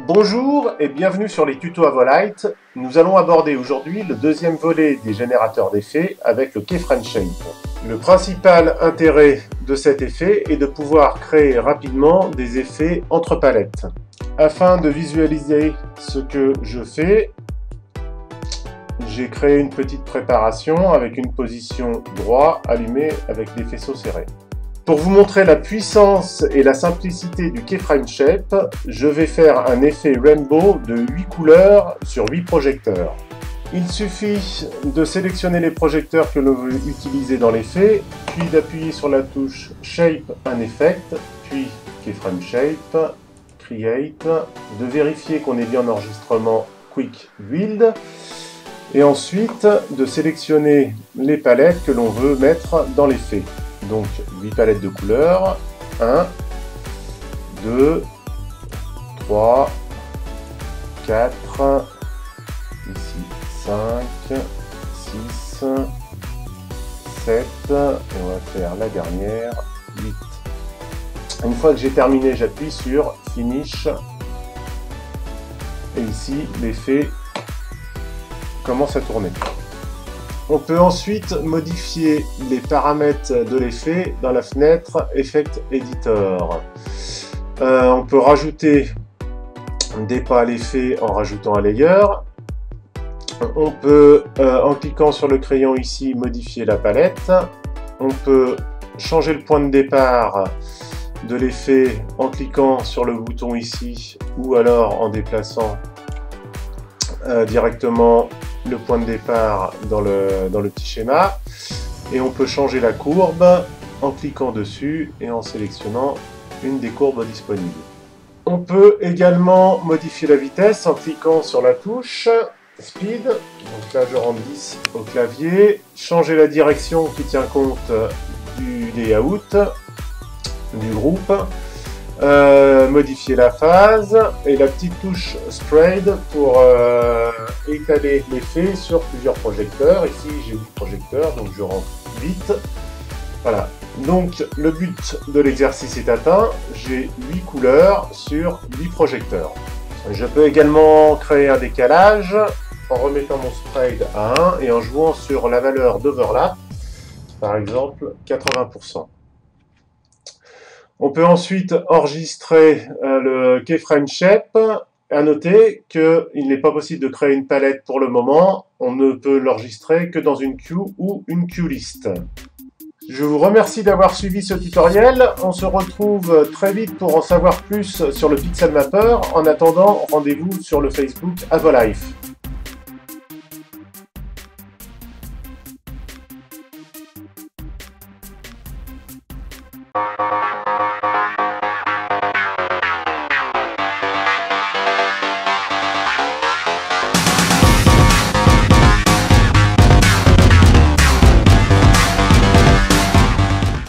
Bonjour et bienvenue sur les tutos Avolite. Nous allons aborder aujourd'hui le deuxième volet des générateurs d'effets avec le Keyframe Shape. Le principal intérêt de cet effet est de pouvoir créer rapidement des effets entre palettes. Afin de visualiser ce que je fais, j'ai créé une petite préparation avec une position droit allumée avec des faisceaux serrés. Pour vous montrer la puissance et la simplicité du Keyframe Shape, je vais faire un effet Rainbow de 8 couleurs sur 8 projecteurs. Il suffit de sélectionner les projecteurs que l'on veut utiliser dans l'effet, puis d'appuyer sur la touche Shape un Effect, puis Keyframe Shape, Create, de vérifier qu'on est bien en enregistrement Quick Build, et ensuite de sélectionner les palettes que l'on veut mettre dans l'effet. Donc 8 palettes de couleurs, 1, 2, 3, 4, ici 5, 6, 7, et on va faire la dernière, 8. Une fois que j'ai terminé, j'appuie sur Finish, et ici l'effet commence à tourner. On peut ensuite modifier les paramètres de l'effet dans la fenêtre Effect Editor. On peut rajouter des pas à l'effet en rajoutant un layer. On peut, en cliquant sur le crayon ici, modifier la palette. On peut changer le point de départ de l'effet en cliquant sur le bouton ici ou alors en déplaçant directement le point de départ dans le petit schéma, et on peut changer la courbe en cliquant dessus et en sélectionnant une des courbes disponibles. On peut également modifier la vitesse en cliquant sur la touche Speed, donc là je rentre 10 au clavier, changer la direction qui tient compte du layout du groupe, modifier la phase et la petite touche Sprayed pour étaler l'effet sur plusieurs projecteurs. Ici j'ai 8 projecteurs, donc je rentre 8. Voilà, donc le but de l'exercice est atteint, j'ai 8 couleurs sur 8 projecteurs. Je peux également créer un décalage en remettant mon Sprayed à 1 et en jouant sur la valeur d'overlap, par exemple 80%. On peut ensuite enregistrer le Keyframe Shape. À noter qu'il n'est pas possible de créer une palette pour le moment. On ne peut l'enregistrer que dans une queue ou une queue list. Je vous remercie d'avoir suivi ce tutoriel. On se retrouve très vite pour en savoir plus sur le Pixel Mapper. En attendant, rendez-vous sur le Facebook Avolite.